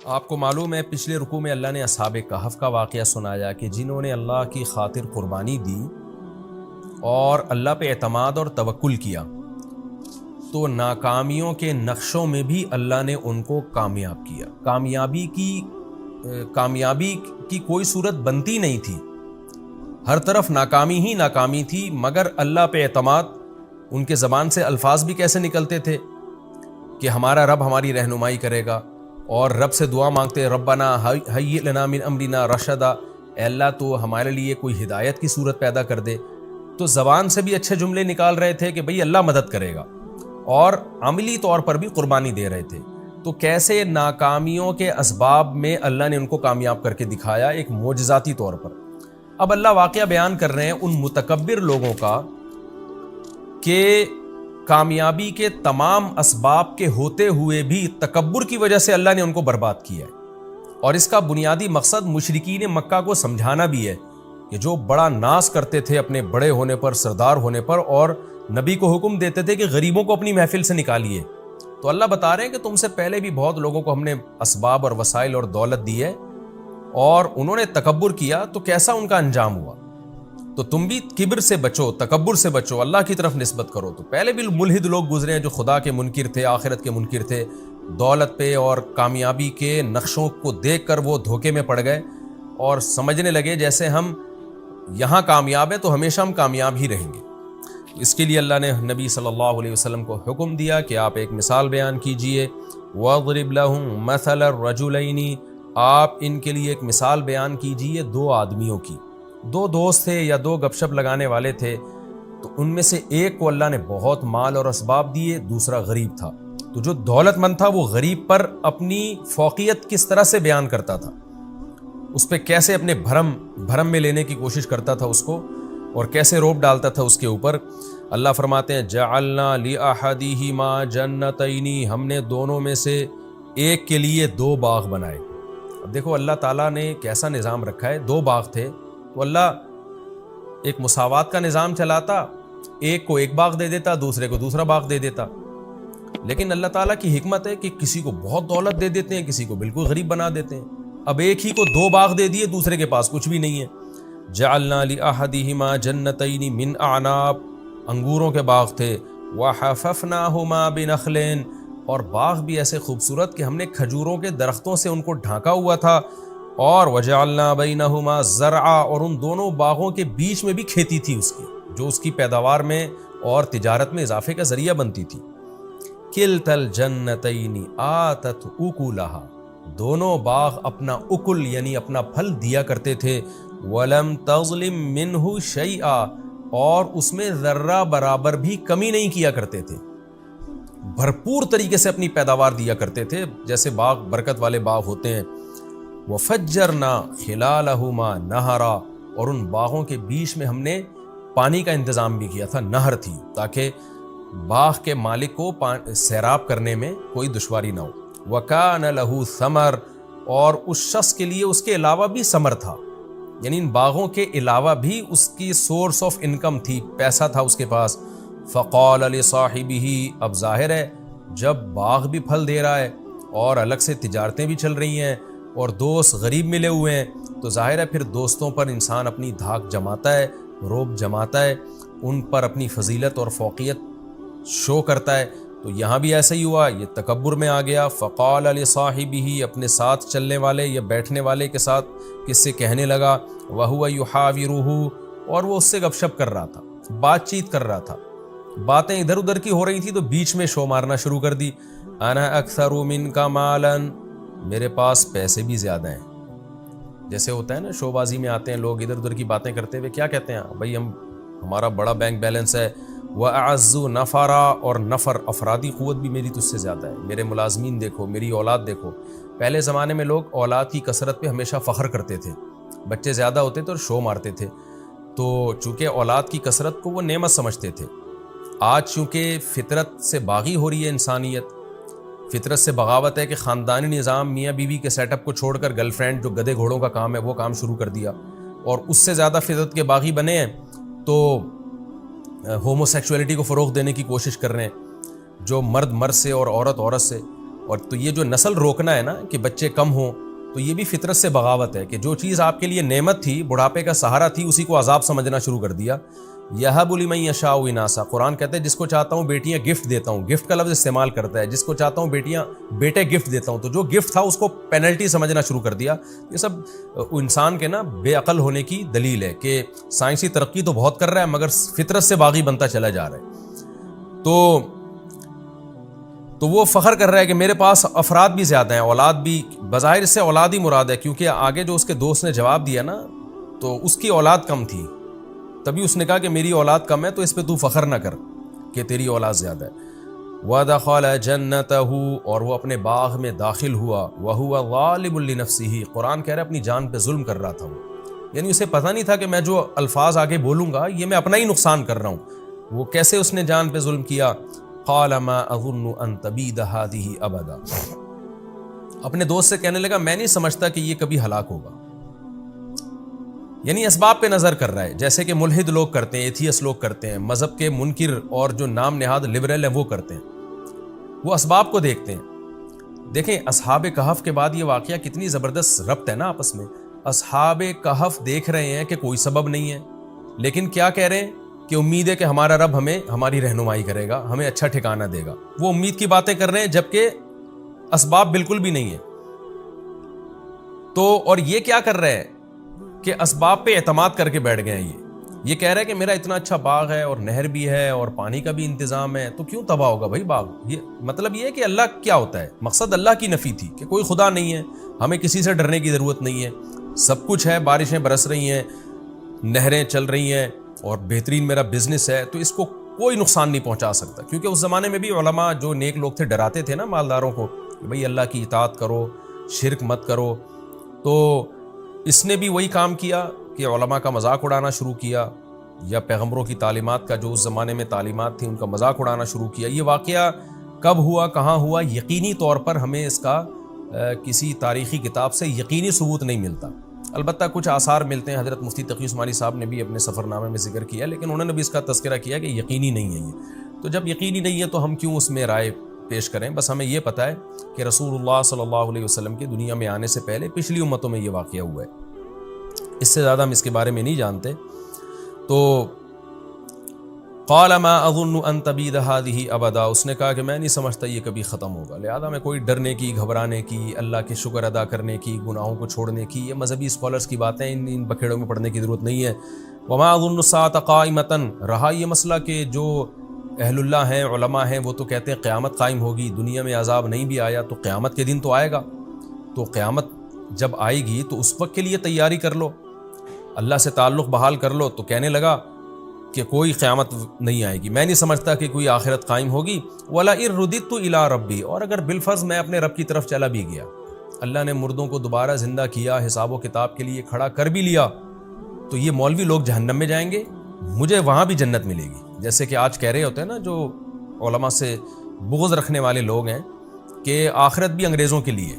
آپ کو معلوم ہے پچھلے رکوع میں اللہ نے اصحاب کہف کا واقعہ سنایا کہ جنہوں نے اللہ کی خاطر قربانی دی اور اللہ پہ اعتماد اور توکل کیا تو ناکامیوں کے نقشوں میں بھی اللہ نے ان کو کامیاب کیا۔ کامیابی کی کوئی صورت بنتی نہیں تھی، ہر طرف ناکامی ہی ناکامی تھی، مگر اللہ پہ اعتماد، ان کے زبان سے الفاظ بھی کیسے نکلتے تھے کہ ہمارا رب ہماری رہنمائی کرے گا، اور رب سے دعا مانگتے ربنا ہیئ لنا من امرنا رشدا، اے اللہ تو ہمارے لیے کوئی ہدایت کی صورت پیدا کر دے۔ تو زبان سے بھی اچھے جملے نکال رہے تھے کہ بھئی اللہ مدد کرے گا، اور عملی طور پر بھی قربانی دے رہے تھے۔ تو کیسے ناکامیوں کے اسباب میں اللہ نے ان کو کامیاب کر کے دکھایا ایک معجزاتی طور پر۔ اب اللہ واقعہ بیان کر رہے ہیں ان متکبر لوگوں کا کہ کامیابی کے تمام اسباب کے ہوتے ہوئے بھی تکبر کی وجہ سے اللہ نے ان کو برباد کیا ہے، اور اس کا بنیادی مقصد مشرکین مکہ کو سمجھانا بھی ہے کہ جو بڑا ناز کرتے تھے اپنے بڑے ہونے پر، سردار ہونے پر، اور نبی کو حکم دیتے تھے کہ غریبوں کو اپنی محفل سے نکالیے، تو اللہ بتا رہے ہیں کہ تم سے پہلے بھی بہت لوگوں کو ہم نے اسباب اور وسائل اور دولت دی ہے، اور انہوں نے تکبر کیا تو کیسا ان کا انجام ہوا۔ تو تم بھی کبر سے بچو، تکبر سے بچو، اللہ کی طرف نسبت کرو۔ تو پہلے بھی ملحد لوگ گزرے ہیں جو خدا کے منکر تھے، آخرت کے منکر تھے، دولت پہ اور کامیابی کے نقشوں کو دیکھ کر وہ دھوکے میں پڑ گئے اور سمجھنے لگے جیسے ہم یہاں کامیاب ہیں تو ہمیشہ ہم کامیاب ہی رہیں گے۔ اس کے لیے اللہ نے نبی صلی اللہ علیہ وسلم کو حکم دیا کہ آپ ایک مثال بیان کیجئے، وَاضْرِبْ لَهُم مَثَلَ الرَّجُلَيْنِ، آپ ان کے لیے ایک مثال بیان کیجئے دو آدمیوں کی، دو دوست تھے یا دو گپ شپ لگانے والے تھے، تو ان میں سے ایک کو اللہ نے بہت مال اور اسباب دیے، دوسرا غریب تھا۔ تو جو دولت مند تھا وہ غریب پر اپنی فوقیت کس طرح سے بیان کرتا تھا، اس پہ کیسے اپنے بھرم میں لینے کی کوشش کرتا تھا اس کو، اور کیسے روب ڈالتا تھا اس کے اوپر۔ اللہ فرماتے ہیں جعلنا لأحدہما جنتین، ہم نے دونوں میں سے ایک کے لیے دو باغ بنائے۔ اب دیکھو اللہ تعالیٰ نے کیسا نظام رکھا ہے، دو باغ تھے تو اللہ ایک مساوات کا نظام چلاتا، ایک کو ایک باغ دے دیتا، دوسرے کو دوسرا باغ دے دیتا۔ لیکن اللہ تعالیٰ کی حکمت ہے کہ کسی کو بہت دولت دے دیتے ہیں، کسی کو بالکل غریب بنا دیتے ہیں۔ اب ایک ہی کو دو باغ دے دیے، دوسرے کے پاس کچھ بھی نہیں ہے۔ جعلنا لأحدہما جنتین من اعناب، انگوروں کے باغ تھے، وحففناہما بنخل، اور باغ بھی ایسے خوبصورت کہ ہم نے کھجوروں کے درختوں سے ان کو ڈھانکا ہوا تھا، اور وجعلنا بینہما زرعا، اور ان دونوں باغوں کے بیچ میں بھی کھیتی تھی اس کی، جو اس کی پیداوار میں اور تجارت میں اضافے کا ذریعہ بنتی تھی۔ کلتا الجنتین آتت اکلہا، دونوں باغ اپنا اکل یعنی اپنا پھل دیا کرتے تھے، ولم تظلم منہ شیئا، اور اس میں ذرہ برابر بھی کمی نہیں کیا کرتے تھے، بھرپور طریقے سے اپنی پیداوار دیا کرتے تھے جیسے باغ برکت والے باغ ہوتے ہیں۔ وفجرنا خلالہما نہرا، اور ان باغوں کے بیچ میں ہم نے پانی کا انتظام بھی کیا تھا، نہر تھی، تاکہ باغ کے مالک کو سیراب کرنے میں کوئی دشواری نہ ہو۔ وکان لہ ثمر، اور اس شخص کے لیے اس کے علاوہ بھی ثمر تھا، یعنی ان باغوں کے علاوہ بھی اس کی سورس آف انکم تھی، پیسہ تھا اس کے پاس۔ فقال لصاحبہ، اب ظاہر ہے جب باغ بھی پھل دے رہا ہے اور الگ سے تجارتیں بھی چل رہی ہیں اور دوست غریب ملے ہوئے ہیں، تو ظاہر ہے پھر دوستوں پر انسان اپنی دھاک جماتا ہے، روب جماتا ہے، ان پر اپنی فضیلت اور فوقیت شو کرتا ہے۔ تو یہاں بھی ایسا ہی ہوا، یہ تکبر میں آ گیا۔ فقال لصاحبہ، اپنے ساتھ چلنے والے یا بیٹھنے والے کے ساتھ کس سے کہنے لگا، وہو یحاورہ، اور وہ اس سے گپ شپ کر رہا تھا، بات چیت کر رہا تھا، باتیں ادھر ادھر کی ہو رہی تھی تو بیچ میں شو مارنا شروع کر دی۔ انا اکثر منک مالا، میرے پاس پیسے بھی زیادہ ہیں۔ جیسے ہوتا ہے نا شو بازی میں آتے ہیں لوگ ادھر ادھر کی باتیں کرتے ہوئے، کیا کہتے ہیں بھائی ہمارا بڑا بینک بیلنس ہے، وَأَعَزُّ نَفَرًا، اور نفر افرادی قوت بھی میری تجھ سے زیادہ ہے، میرے ملازمین دیکھو، میری اولاد دیکھو۔ پہلے زمانے میں لوگ اولاد کی کثرت پہ ہمیشہ فخر کرتے تھے، بچے زیادہ ہوتے تھے اور شو مارتے تھے، تو چونکہ اولاد کی کثرت کو وہ نعمت سمجھتے تھے۔ آج چونکہ فطرت سے باغی ہو رہی ہے انسانیت، فطرت سے بغاوت ہے کہ خاندانی نظام میاں بیوی کے سیٹ اپ کو چھوڑ کر گرل فرینڈ جو گدھے گھوڑوں کا کام ہے وہ کام شروع کر دیا، اور اس سے زیادہ فطرت کے باغی بنے ہیں تو ہومو سیکچولیٹی کو فروغ دینے کی کوشش کر رہے ہیں، جو مرد مرد سے اور عورت عورت سے۔ اور تو یہ جو نسل روکنا ہے نا کہ بچے کم ہوں، تو یہ بھی فطرت سے بغاوت ہے کہ جو چیز آپ کے لیے نعمت تھی، بڑھاپے کا سہارا تھی، اسی کو عذاب سمجھنا شروع کر دیا۔ یہب لمن یشاء اناسا، قرآن کہتے ہیں جس کو چاہتا ہوں بیٹیاں گفٹ دیتا ہوں، گفٹ کا لفظ استعمال کرتا ہے، جس کو چاہتا ہوں بیٹے گفٹ دیتا ہوں، تو جو گفٹ تھا اس کو پینلٹی سمجھنا شروع کر دیا۔ یہ سب انسان کے نا بے عقل ہونے کی دلیل ہے کہ سائنسی ترقی تو بہت کر رہا ہے مگر فطرت سے باغی بنتا چلا جا رہا ہے۔ تو وہ فخر کر رہا ہے کہ میرے پاس افراد بھی زیادہ ہیں، اولاد بھی، بظاہر اس سے اولاد ہی مراد ہے، کیونکہ آگے جو اس کے دوست نے جواب دیا نا تو اس کی اولاد کم تھی، تبھی اس نے کہا کہ میری اولاد کم ہے تو اس پہ تو فخر نہ کر کہ تیری اولاد زیادہ ہے۔ وَدَخَلَ جَنَّتَهُ، اور وہ اپنے باغ میں داخل ہوا، وَهُوَ ظَالِمٌ لِنَفْسِهِ، قرآن کہہ رہا ہے اپنی جان پہ ظلم کر رہا تھا وہ، یعنی اسے پتہ نہیں تھا کہ میں جو الفاظ آگے بولوں گا یہ میں اپنا ہی نقصان کر رہا ہوں۔ وہ کیسے اس نے جان پہ ظلم کیا؟ قَالَ مَا أَظُنُّ أَن تَبِيدَ هَٰذِهِ أَبَدًا، اپنے دوست سے کہنے لگا میں نہیں سمجھتا کہ یہ کبھی ہلاک ہوگا، یعنی اسباب پہ نظر کر رہا ہے، جیسے کہ ملحد لوگ کرتے ہیں، ایتھیس لوگ کرتے ہیں، مذہب کے منکر اور جو نام نہاد لبرل ہیں وہ کرتے ہیں، وہ اسباب کو دیکھتے ہیں۔ دیکھیں اصحاب کہف کے بعد یہ واقعہ کتنی زبردست ربط ہے نا آپس میں۔ اصحاب کہف دیکھ رہے ہیں کہ کوئی سبب نہیں ہے، لیکن کیا کہہ رہے ہیں کہ امید ہے کہ ہمارا رب ہمیں ہماری رہنمائی کرے گا، ہمیں اچھا ٹھکانہ دے گا۔ وہ امید کی باتیں کر رہے ہیں جبکہ اسباب بالکل بھی نہیں ہے۔ تو اور یہ کیا کر رہے ہیں کہ اسباب پہ اعتماد کر کے بیٹھ گئے ہیں۔ یہ کہہ رہا ہے کہ میرا اتنا اچھا باغ ہے اور نہر بھی ہے اور پانی کا بھی انتظام ہے، تو کیوں تباہ ہوگا بھائی باغ؟ یہ مطلب یہ ہے کہ اللہ کیا ہوتا ہے، مقصد اللہ کی نفی تھی کہ کوئی خدا نہیں ہے، ہمیں کسی سے ڈرنے کی ضرورت نہیں ہے، سب کچھ ہے، بارشیں برس رہی ہیں، نہریں چل رہی ہیں اور بہترین میرا بزنس ہے، تو اس کو کوئی نقصان نہیں پہنچا سکتا۔ کیونکہ اس زمانے میں بھی علماء جو نیک لوگ تھے ڈراتے تھے نا مالداروں کو کہ بھائی اللہ کی اطاعت کرو، شرک مت کرو، تو اس نے بھی وہی کام کیا کہ علماء کا مذاق اڑانا شروع کیا، یا پیغمبروں کی تعلیمات کا جو اس زمانے میں تعلیمات تھیں ان کا مذاق اڑانا شروع کیا۔ یہ واقعہ کب ہوا، کہاں ہوا، یقینی طور پر ہمیں اس کا کسی تاریخی کتاب سے یقینی ثبوت نہیں ملتا۔ البتہ کچھ آثار ملتے ہیں، حضرت مفتی تقی عثمانی صاحب نے بھی اپنے سفر نامے میں ذکر کیا، لیکن انہوں نے بھی اس کا تذکرہ کیا کہ یقینی نہیں ہے یہ۔ تو جب یقینی نہیں ہے تو ہم کیوں اس میں رائے پیش کریں؟ بس ہمیں یہ پتہ ہے کہ رسول اللہ صلی اللہ علیہ وسلم کے دنیا میں آنے سے پہلے پچھلی امتوں میں یہ واقعہ ہوا ہے، اس سے زیادہ ہم اس کے بارے میں نہیں جانتے۔ تو قال ما اظن ان تبید هذه ابدا، اس نے کہا کہ میں نہیں سمجھتا یہ کبھی ختم ہوگا، لہذا میں کوئی ڈرنے کی، گھبرانے کی، اللہ کے شکر ادا کرنے کی، گناہوں کو چھوڑنے کی، یہ مذہبی اسکالرس کی باتیں ان بکھیڑوں میں پڑھنے کی ضرورت نہیں ہے۔ وما اظن الساعة قائمة، رہا یہ مسئلہ کہ جو اہل اللہ ہیں، علماء ہیں، وہ تو کہتے ہیں قیامت قائم ہوگی، دنیا میں عذاب نہیں بھی آیا تو قیامت کے دن تو آئے گا، تو قیامت جب آئے گی تو اس وقت کے لیے تیاری کر لو، اللہ سے تعلق بحال کر لو۔ تو کہنے لگا کہ کوئی قیامت نہیں آئے گی، میں نہیں سمجھتا کہ کوئی آخرت قائم ہوگی۔ وَلَئِن رُدِدتُّ إِلَىٰ رَبِّي، اور اگر بالفرض میں اپنے رب کی طرف چلا بھی گیا، اللہ نے مردوں کو دوبارہ زندہ کیا، حساب و کتاب کے لیے کھڑا کر بھی لیا، تو یہ مولوی لوگ جہنم میں جائیں گے، مجھے وہاں بھی جنت ملے گی۔ جیسے کہ آج کہہ رہے ہوتے ہیں نا جو علماء سے بغض رکھنے والے لوگ ہیں کہ آخرت بھی انگریزوں کے لیے،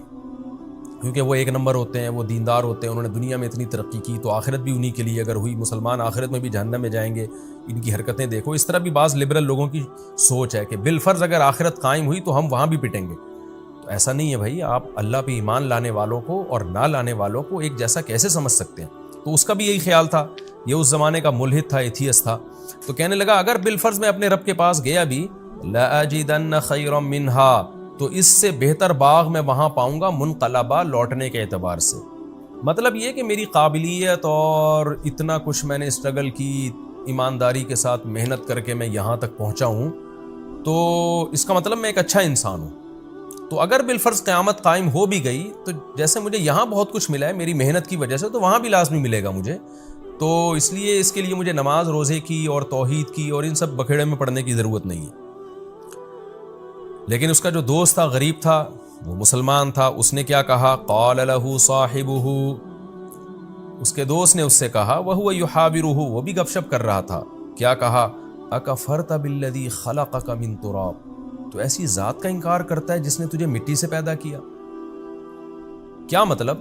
کیونکہ وہ ایک نمبر ہوتے ہیں، وہ دیندار ہوتے ہیں، انہوں نے دنیا میں اتنی ترقی کی، تو آخرت بھی انہی کے لیے اگر ہوئی، مسلمان آخرت میں بھی جہنم میں جائیں گے، ان کی حرکتیں دیکھو۔ اس طرح بھی بعض لبرل لوگوں کی سوچ ہے کہ بالفرض اگر آخرت قائم ہوئی تو ہم وہاں بھی پٹیں گے۔ تو ایسا نہیں ہے بھائی، آپ اللہ پہ ایمان لانے والوں کو اور نہ لانے والوں کو ایک جیسا کیسے سمجھ سکتے ہیں؟ تو اس کا بھی یہی خیال تھا، یہ اس زمانے کا ملحد تھا، ایتھیس تھا۔ تو کہنے لگا اگر بالفرض میں اپنے رب کے پاس گیا بھی، لَأَجِدَنَّ خَيْرًا مِّنْهَا، تو اس سے بہتر باغ میں وہاں پاؤں گا، منقلبہ، لوٹنے کے اعتبار سے۔ مطلب یہ کہ میری قابلیت اور اتنا کچھ میں نے اسٹرگل کی، ایمانداری کے ساتھ محنت کر کے میں یہاں تک پہنچا ہوں، تو اس کا مطلب میں ایک اچھا انسان ہوں۔ تو اگر بالفرض قیامت قائم ہو بھی گئی تو جیسے مجھے یہاں بہت کچھ ملا ہے میری محنت کی وجہ سے، تو وہاں بھی لازمی ملے گا مجھے۔ تو اس لیے اس کے لیے مجھے نماز روزے کی اور توحید کی اور ان سب بکھیڑے میں پڑھنے کی ضرورت نہیں ہے۔ لیکن اس کا جو دوست تھا، غریب تھا، وہ مسلمان تھا، اس نے کیا کہا؟ قال له صاحبه، اس کے دوست نے اس سے کہا، وهو يحاوره، وہ بھی گپ شپ کر رہا تھا، کیا کہا؟ اکفرت بالذی خلقک من تراب، تو ایسی ذات کا انکار کرتا ہے جس نے تجھے مٹی سے پیدا کیا۔ کیا مطلب؟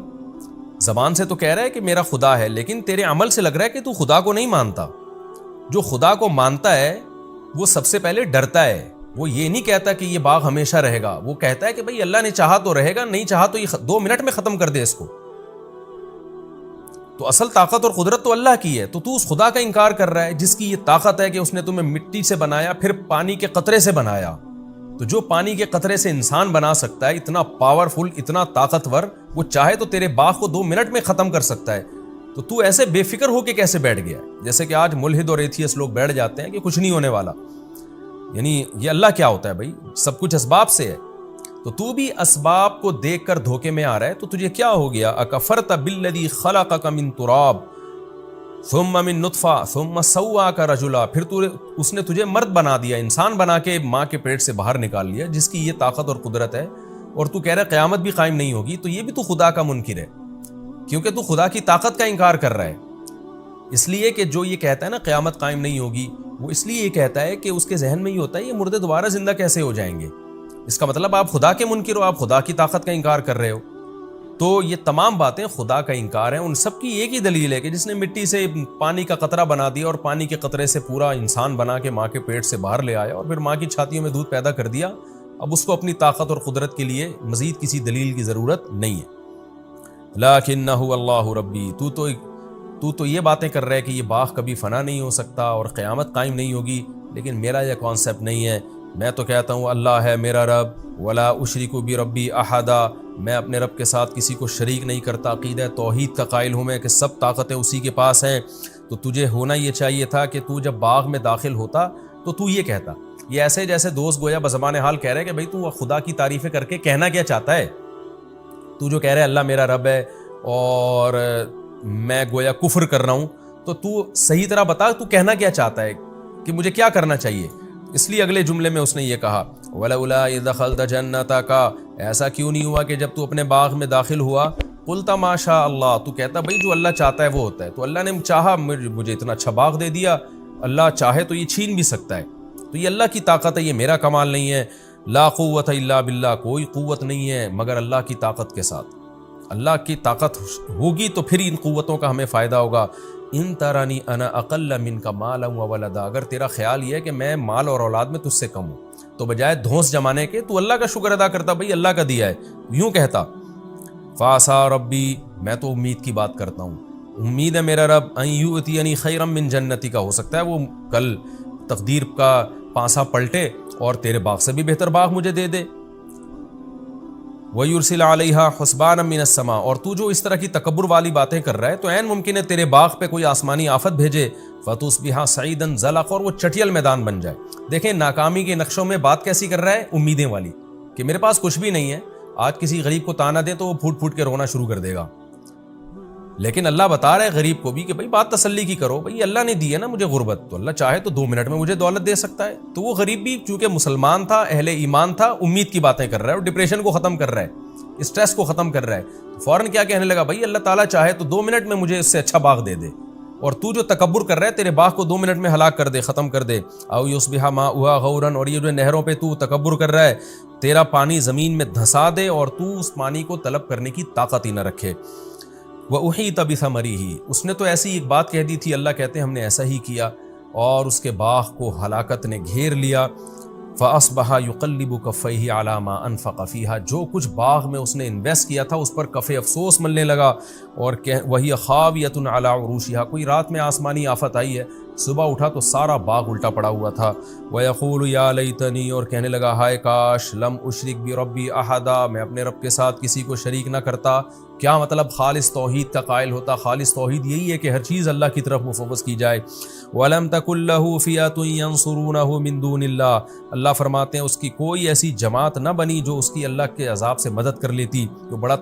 زبان سے تو کہہ رہا ہے کہ میرا خدا ہے، لیکن تیرے عمل سے لگ رہا ہے کہ تو خدا کو نہیں مانتا۔ جو خدا کو مانتا ہے وہ سب سے پہلے ڈرتا ہے، وہ یہ نہیں کہتا کہ یہ باغ ہمیشہ رہے گا، وہ کہتا ہے کہ بھئی اللہ نے چاہا تو رہے گا، نہیں چاہا تو یہ 2 منٹ میں ختم کر دے اس کو۔ تو اصل طاقت اور قدرت تو اللہ کی ہے، تو اس خدا کا انکار کر رہا ہے جس کی یہ طاقت ہے کہ اس نے تمہیں مٹی سے بنایا، پھر پانی کے قطرے سے بنایا۔ تو جو پانی کے قطرے سے انسان بنا سکتا ہے، اتنا پاورفل، اتنا طاقتور، وہ چاہے تو تیرے باغ کو 2 منٹ میں ختم کر سکتا ہے۔ تو ایسے بے فکر ہو کے کیسے بیٹھ گیا؟ جیسے کہ آج ملحد اور ایتھیس لوگ بیٹھ جاتے ہیں کہ کچھ نہیں ہونے والا، یعنی یہ اللہ کیا ہوتا ہے بھائی؟ سب کچھ اسباب سے ہے۔ تو بھی اسباب کو دیکھ کر دھوکے میں آ رہا ہے، تو تجھے کیا ہو گیا؟ اکفرت بالذی خلقک من تراب ثم من نطفہ ثم سواک رجلا، پھر اس نے تجھے مرد بنا دیا، انسان بنا کے ماں کے پیٹ سے باہر نکال لیا، جس کی یہ طاقت اور قدرت ہے، اور تو کہہ رہا ہے قیامت بھی قائم نہیں ہوگی۔ تو یہ بھی تو خدا کا منکر ہے، کیونکہ تو خدا کی طاقت کا انکار کر رہا ہے۔ اس لیے کہ جو یہ کہتا ہے نا قیامت قائم نہیں ہوگی، وہ اس لیے یہ کہتا ہے کہ اس کے ذہن میں یہ ہوتا ہے یہ مردے دوبارہ زندہ کیسے ہو جائیں گے؟ اس کا مطلب آپ خدا کے منکر ہو، آپ خدا کی طاقت کا انکار کر رہے ہو۔ تو یہ تمام باتیں خدا کا انکار ہیں۔ ان سب کی ایک ہی دلیل ہے کہ جس نے مٹی سے پانی کا قطرہ بنا دیا اور پانی کے قطرے سے پورا انسان بنا کے ماں کے پیٹ سے باہر لے آیا اور پھر ماں کی چھاتیوں میں دودھ پیدا کر دیا، اب اس کو اپنی طاقت اور قدرت کے لیے مزید کسی دلیل کی ضرورت نہیں ہے۔ لکنہ اللہ ربی، تو تو یہ باتیں کر رہے کہ یہ باغ کبھی فنا نہیں ہو سکتا اور قیامت قائم نہیں ہوگی، لیکن میرا یہ کانسیپٹ نہیں ہے۔ میں تو کہتا ہوں اللہ ہے میرا رب، ولا اشرک بربی احدا، میں اپنے رب کے ساتھ کسی کو شریک نہیں کرتا، عقیدہ توحید کا قائل ہوں میں کہ سب طاقتیں اسی کے پاس ہیں۔ تو تجھے ہونا یہ چاہیے تھا کہ تو جب باغ میں داخل ہوتا تو یہ کہتا، یہ ایسے جیسے دوست گویا بزبان حال کہہ رہے کہ بھئی تو خدا کی تعریفیں کر کے کہنا کیا چاہتا ہے؟ تو جو کہہ رہے اللہ میرا رب ہے اور میں گویا کفر کر رہا ہوں، تو صحیح طرح بتا تو کہنا کیا چاہتا ہے کہ مجھے کیا کرنا چاہیے؟ اس لیے اگلے جملے میں اس نے یہ کہا وَلَوْلَا إِذْ دَخَلْتَ جَنَّتَكَ، ایسا کیوں نہیں ہوا کہ جب تو اپنے باغ میں داخل ہوا قُلْتَ مَا شَاءَ اللَّهُ، تو کہتا بھئی جو اللہ چاہتا ہے وہ ہوتا ہے، تو اللہ نے چاہا مجھے اتنا اچھا باغ دے دیا، اللہ چاہے تو یہ چھین بھی سکتا ہے، تو یہ اللہ کی طاقت ہے، یہ میرا کمال نہیں ہے۔ لا قوت الا باللہ، کوئی قوت نہیں ہے مگر اللہ کی طاقت کے ساتھ۔ اللہ کی طاقت ہوگی تو پھر ان قوتوں کا ہمیں فائدہ ہوگا۔ ان ترانی انا اقل منک مالا وولدا، اگر تیرا خیال یہ ہے کہ میں مال اور اولاد میں تجھ سے کم ہوں تو بجائے دھونس جمانے کے تو اللہ کا شکر ادا کرتا، بھئی اللہ کا دیا ہے، یوں کہتا فاسا ربی، میں تو امید کی بات کرتا ہوں، امید ہے میرا رب ان یؤتینی خیرا من جنتی کا، ہو سکتا ہے وہ کل تقدیر کا پانسا پلٹے اور تیرے باغ سے بھی بہتر باغ مجھے دے دے۔ وَيُرْسِلَ عَلَيْهَا حُسْبَانًا مِّنَ السَّمَاءِ، اور تو جو اس طرح کی تکبر والی باتیں کر رہا ہے تو عین ممکن ہے تیرے باغ پہ کوئی آسمانی آفت بھیجے، فَتُصْبِحَ صَعِيدًا زَلَقًا، اور وہ چٹیل میدان بن جائے۔ دیکھیں ناکامی کے نقشوں میں بات کیسی کر رہا ہے، امیدیں والی، کہ میرے پاس کچھ بھی نہیں ہے، آج کسی غریب کو تانا دے تو وہ پھوٹ پھوٹ کے رونا شروع کر دے گا، لیکن اللہ بتا رہا ہے غریب کو بھی کہ بھئی بات تسلی کی کرو، بھئی اللہ نے دی ہے نا مجھے غربت، تو اللہ چاہے تو 2 منٹ میں مجھے دولت دے سکتا ہے۔ تو وہ غریب بھی چونکہ مسلمان تھا، اہل ایمان تھا، امید کی باتیں کر رہا ہے اور ڈپریشن کو ختم کر رہا ہے، اسٹریس کو ختم کر رہا ہے، تو فوراً کیا کہنے لگا، بھئی اللہ تعالیٰ چاہے تو 2 منٹ میں مجھے اس سے اچھا باغ دے دے، اور تو جو تکبر کر رہا ہے تیرے باغ کو 2 منٹ میں ہلاک کر دے، ختم کر دے۔ او یصبح ماؤها غورا، اور یہ جو نہروں پہ تو تکبر کر رہا ہے، تیرا پانی زمین میں دھسا دے اور تو اس پانی کو طلب کرنے کی طاقت ہی نہ رکھے۔ وَأُحِيطَ بِثَمَرِهِ، اس نے تو ایسی ایک بات کہہ دی تھی، اللہ کہتے ہیں ہم نے ایسا ہی کیا، اور اس کے باغ کو ہلاکت نے گھیر لیا۔ فَأَصْبَحَ يُقَلِّبُ كَفَّيْهِ عَلَى مَا أَنفَقَ فِيهَا، جو کچھ باغ میں اس نے انویسٹ کیا تھا اس پر کف افسوس ملنے لگا، اور وَهِيَ خَاوِيَةٌ عَلَى عُرُوشِهَا، کوئی رات میں آسمانی آفت آئی ہے، صبح اٹھا تو سارا باغ الٹا پڑا ہوا تھا۔ وَيَقُولُ يَا لَيْتَنِي، اور کہنے لگا ہائے کاش، لَمْ أُشْرِكْ بِرَبِّي أَحَدًا، میں اپنے رب کے ساتھ کسی کو شریک نہ کرتا۔ کیا مطلب؟ خالص توحید کا قائل ہوتا۔ خالص توحید یہی ہے کہ ہر چیز اللہ کی طرف مفوض کی جائے۔ وَلَمْ تَكُن لَّهُ فِئَةٌ يَنصُرُونَهُ مِن دُونِ اللَّهِ، اللہ فرماتے ہیں اس کی کوئی ایسی جماعت نہ بنی جو اس کی اللہ کے عذاب سے مدد کر لیتی۔ تو بڑا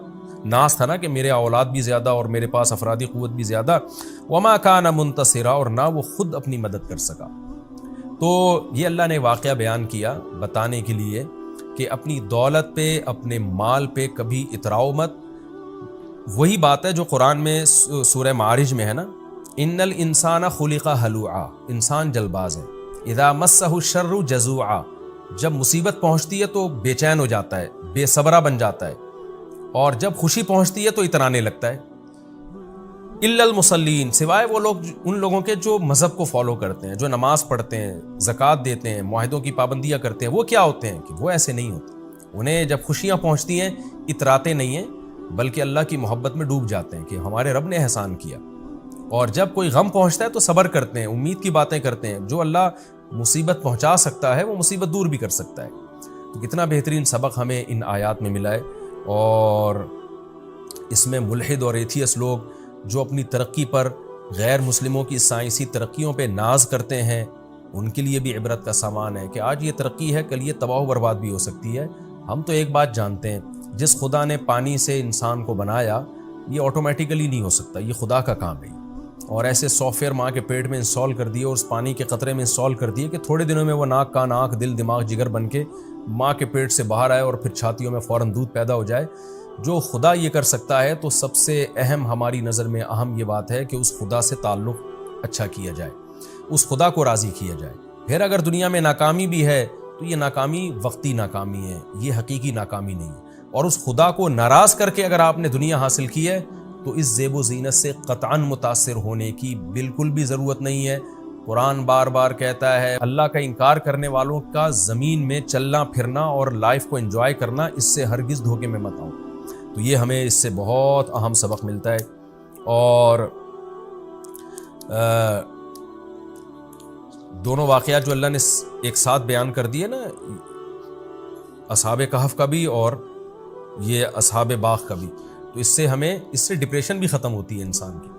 ناز تھا نا کہ میرے اولاد بھی زیادہ اور میرے پاس افرادی قوت بھی زیادہ۔ وَمَا كَانَ مُنتَصِرًا، اور نہ وہ خود اپنی مدد کر سکا۔ تو یہ اللہ نے واقعہ بیان کیا بتانے کے لیے کہ اپنی دولت پہ، اپنے مال پہ کبھی اتراؤ مت۔ وہی بات ہے جو قرآن میں سورہ معارج میں ہے نا، ان الانسان خلق ہلوعا، انسان جلد باز ہے، اذا مسہ الشر جزوعا، جب مصیبت پہنچتی ہے تو بے چین ہو جاتا ہے، بے صبرا بن جاتا ہے، اور جب خوشی پہنچتی ہے تو اترانے لگتا ہے۔ الا المصلین، سوائے وہ لوگ، ان لوگوں کے جو مذہب کو فالو کرتے ہیں، جو نماز پڑھتے ہیں، زکوٰۃ دیتے ہیں، معاہدوں کی پابندیاں کرتے ہیں. وہ کیا ہوتے ہیں کہ وہ ایسے نہیں ہوتے. انہیں جب خوشیاں پہنچتی ہیں اتراتے نہیں ہیں بلکہ اللہ کی محبت میں ڈوب جاتے ہیں کہ ہمارے رب نے احسان کیا. اور جب کوئی غم پہنچتا ہے تو صبر کرتے ہیں، امید کی باتیں کرتے ہیں. جو اللہ مصیبت پہنچا سکتا ہے وہ مصیبت دور بھی کر سکتا ہے. تو کتنا بہترین سبق ہمیں ان آیات میں ملا ہے. اور اس میں ملحد اور ایتھیس لوگ جو اپنی ترقی پر غیر مسلموں کی سائنسی ترقیوں پہ ناز کرتے ہیں، ان کے لیے بھی عبرت کا سامان ہے کہ آج یہ ترقی ہے، کل یہ تباہ و برباد بھی ہو سکتی ہے. ہم تو ایک بات جانتے ہیں، جس خدا نے پانی سے انسان کو بنایا یہ آٹومیٹیکلی نہیں ہو سکتا، یہ خدا کا کام ہے. اور ایسے سافٹ ویئر ماں کے پیٹ میں انسٹال کر دیے اور اس پانی کے قطرے میں انسٹال کر دیے کہ تھوڑے دنوں میں وہ ناک کان آنکھ دل دماغ جگر بن کے ماں کے پیٹ سے باہر آئے اور پھر چھاتیوں میں فوراً دودھ پیدا ہو جائے. جو خدا یہ کر سکتا ہے تو سب سے اہم ہماری نظر میں اہم یہ بات ہے کہ اس خدا سے تعلق اچھا کیا جائے، اس خدا کو راضی کیا جائے. پھر اگر دنیا میں ناکامی بھی ہے تو یہ ناکامی وقتی ناکامی ہے، یہ حقیقی ناکامی نہیں ہے. اور اس خدا کو ناراض کر کے اگر آپ نے دنیا حاصل کی ہے تو اس زیب و زینت سے قطعاً متاثر ہونے کی بالکل بھی ضرورت نہیں ہے. قرآن بار بار کہتا ہے اللہ کا انکار کرنے والوں کا زمین میں چلنا پھرنا اور لائف کو انجوائے کرنا، اس سے ہرگز دھوکے میں مت آؤ. تو یہ ہمیں اس سے بہت اہم سبق ملتا ہے. اور دونوں واقعات جو اللہ نے ایک ساتھ بیان کر دیے نا، اصحاب کہف کا بھی اور یہ اصحاب باغ کا بھی، تو اس سے ڈپریشن بھی ختم ہوتی ہے انسان کی.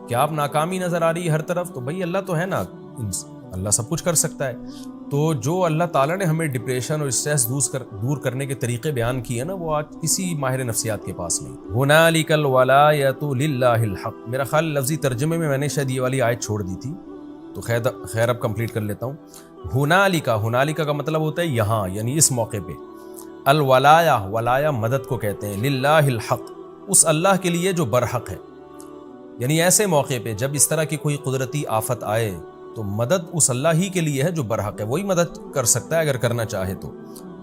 کہ آپ ناکامی نظر آ رہی ہے ہر طرف، تو بھائی اللہ تو ہے نا، اللہ سب کچھ کر سکتا ہے. تو جو اللہ تعالیٰ نے ہمیں ڈپریشن اور اسٹریس دور کرنے کے طریقے بیان کیے نا، وہ آج کسی ماہر نفسیات کے پاس نہیں. ہنالک الولایۃ للہ الحق، میرا خیال لفظی ترجمے میں نے شاید یہ والی آیت چھوڑ دی تھی، تو خیر اب کمپلیٹ کر لیتا ہوں. ہنالک کا مطلب ہوتا ہے یہاں، یعنی اس موقع پہ. ولایا مدد کو کہتے ہیں. للہ الحق، اس اللہ کے لیے جو برحق ہے. یعنی ایسے موقع پہ جب اس طرح کی کوئی قدرتی آفت آئے تو مدد اس اللہ ہی کے لیے ہے جو برحق ہے، وہی مدد کر سکتا ہے اگر کرنا چاہے تو.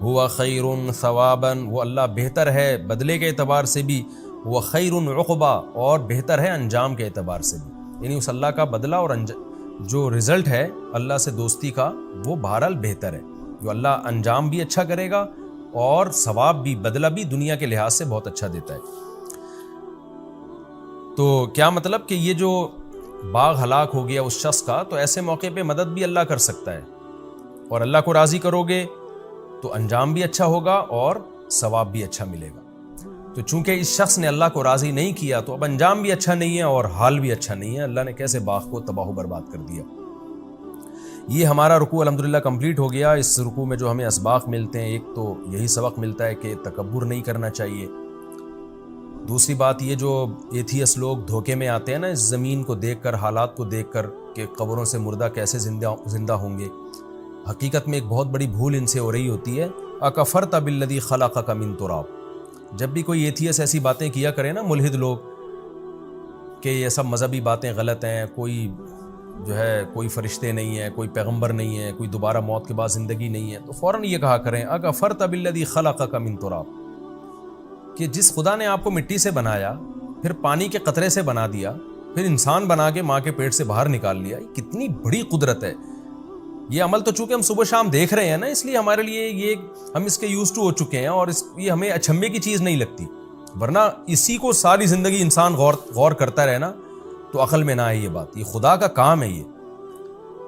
ہوا خیر ثوابا، وہ اللہ بہتر ہے بدلے کے اعتبار سے بھی. وہ خیر عقبا، اور بہتر ہے انجام کے اعتبار سے بھی. یعنی اس اللہ کا بدلہ اور جو رزلٹ ہے اللہ سے دوستی کا وہ بہرحال بہتر ہے. جو اللہ انجام بھی اچھا کرے گا اور ثواب بھی، بدلہ بھی دنیا کے لحاظ سے بہت اچھا دیتا ہے. تو کیا مطلب کہ یہ جو باغ ہلاک ہو گیا اس شخص کا، تو ایسے موقع پہ مدد بھی اللہ کر سکتا ہے. اور اللہ کو راضی کرو گے تو انجام بھی اچھا ہوگا اور ثواب بھی اچھا ملے گا. تو چونکہ اس شخص نے اللہ کو راضی نہیں کیا تو اب انجام بھی اچھا نہیں ہے اور حال بھی اچھا نہیں ہے. اللہ نے کیسے باغ کو تباہ و برباد کر دیا. یہ ہمارا رکوع الحمدللہ کمپلیٹ ہو گیا. اس رکوع میں جو ہمیں اسباق ملتے ہیں، ایک تو یہی سبق ملتا ہے کہ تکبر نہیں کرنا چاہیے. دوسری بات یہ جو ایتھیس لوگ دھوکے میں آتے ہیں نا اس زمین کو دیکھ کر، حالات کو دیکھ کر کہ قبروں سے مردہ کیسے زندہ ہوں گے، حقیقت میں ایک بہت بڑی بھول ان سے ہو رہی ہوتی ہے. اکفرت بالذی خلقک من تراب. جب بھی کوئی ایتھیس ایسی باتیں کیا کرے نا ملحد لوگ کہ یہ سب مذہبی باتیں غلط ہیں، کوئی فرشتے نہیں ہیں، کوئی پیغمبر نہیں ہے، کوئی دوبارہ موت کے بعد زندگی نہیں ہے، تو فوراً یہ کہا کریں اکفرت بالذی خلقک من تراب، کہ جس خدا نے آپ کو مٹی سے بنایا، پھر پانی کے قطرے سے بنا دیا، پھر انسان بنا کے ماں کے پیٹ سے باہر نکال لیا، کتنی بڑی قدرت ہے. یہ عمل تو چونکہ ہم صبح شام دیکھ رہے ہیں نا، اس لیے ہمارے لیے یہ ہم اس کے یوز ٹو ہو چکے ہیں اور یہ ہمیں اچھمبے کی چیز نہیں لگتی. ورنہ اسی کو ساری زندگی انسان غور کرتا رہے نا تو عقل میں نہ آئے یہ بات. یہ خدا کا کام ہے یہ.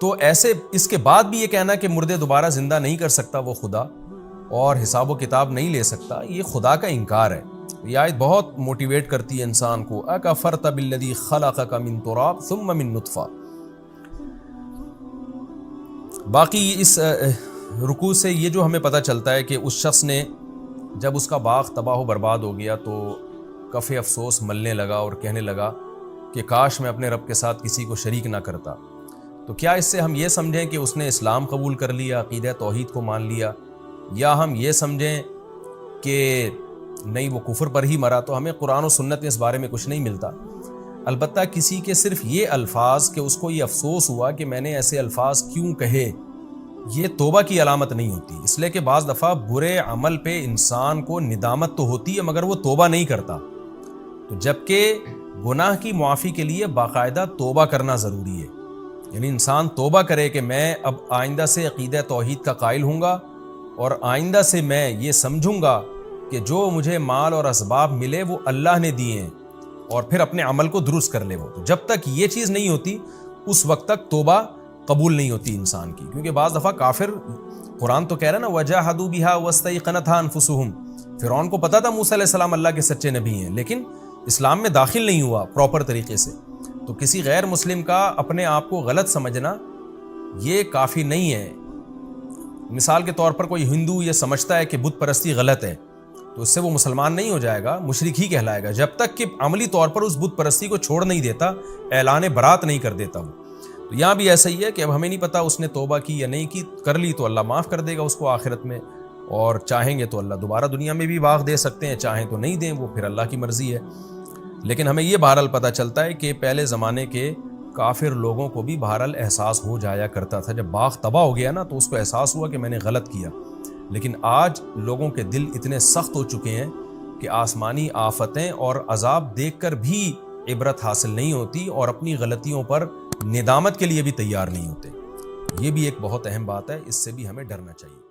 تو ایسے اس کے بعد بھی یہ کہنا کہ مردے دوبارہ زندہ نہیں کر سکتا وہ خدا اور حساب و کتاب نہیں لے سکتا، یہ خدا کا انکار ہے. یہ آیت بہت موٹیویٹ کرتی ہے انسان کو. اکفرت بالذی خلقک من تراب ثم من نطفہ. باقی اس رکوع سے یہ جو ہمیں پتہ چلتا ہے کہ اس شخص نے جب اس کا باغ تباہ و برباد ہو گیا تو کف افسوس ملنے لگا اور کہنے لگا کہ کاش میں اپنے رب کے ساتھ کسی کو شریک نہ کرتا. تو کیا اس سے ہم یہ سمجھیں کہ اس نے اسلام قبول کر لیا، عقیدہ توحید کو مان لیا، یا ہم یہ سمجھیں کہ نہیں وہ کفر پر ہی مرا؟ تو ہمیں قرآن و سنت میں اس بارے میں کچھ نہیں ملتا. البتہ کسی کے صرف یہ الفاظ کہ اس کو یہ افسوس ہوا کہ میں نے ایسے الفاظ کیوں کہے، یہ توبہ کی علامت نہیں ہوتی. اس لیے کہ بعض دفعہ برے عمل پہ انسان کو ندامت تو ہوتی ہے مگر وہ توبہ نہیں کرتا. تو جبکہ گناہ کی معافی کے لیے باقاعدہ توبہ کرنا ضروری ہے، یعنی انسان توبہ کرے کہ میں اب آئندہ سے عقیدہ توحید کا قائل ہوں گا، اور آئندہ سے میں یہ سمجھوں گا کہ جو مجھے مال اور اسباب ملے وہ اللہ نے دیے ہیں، اور پھر اپنے عمل کو درست کر لے وہ. تو جب تک یہ چیز نہیں ہوتی اس وقت تک توبہ قبول نہیں ہوتی انسان کی. کیونکہ بعض دفعہ کافر، قرآن تو کہہ رہا ہے نا وَجَاهَدُوا بِهَا وَاسْتَيْقَنَتْهَا أَنفُسُهُمْ، فرعون کو پتا تھا موسیٰ علیہ السلام اللہ کے سچے نبی ہیں، لیکن اسلام میں داخل نہیں ہوا پراپر طریقے سے. تو کسی غیر مسلم کا اپنے آپ کو غلط سمجھنا یہ کافی نہیں ہے. مثال کے طور پر کوئی ہندو یہ سمجھتا ہے کہ بت پرستی غلط ہے، تو اس سے وہ مسلمان نہیں ہو جائے گا، مشرک ہی کہلائے گا، جب تک کہ عملی طور پر اس بت پرستی کو چھوڑ نہیں دیتا، اعلان برات نہیں کر دیتا وہ. تو یہاں بھی ایسا ہی ہے کہ اب ہمیں نہیں پتا اس نے توبہ کی یا نہیں کی، کر لی تو اللہ معاف کر دے گا اس کو آخرت میں، اور چاہیں گے تو اللہ دوبارہ دنیا میں بھی باغ دے سکتے ہیں، چاہیں تو نہیں دیں، وہ پھر اللہ کی مرضی ہے. لیکن ہمیں یہ بہرحال پتہ چلتا ہے کہ پہلے زمانے کے کافر لوگوں کو بھی بہرحال احساس ہو جایا کرتا تھا. جب باغ تباہ ہو گیا نا تو اس کو احساس ہوا کہ میں نے غلط کیا. لیکن آج لوگوں کے دل اتنے سخت ہو چکے ہیں کہ آسمانی آفتیں اور عذاب دیکھ کر بھی عبرت حاصل نہیں ہوتی، اور اپنی غلطیوں پر ندامت کے لیے بھی تیار نہیں ہوتے. یہ بھی ایک بہت اہم بات ہے، اس سے بھی ہمیں ڈرنا چاہیے.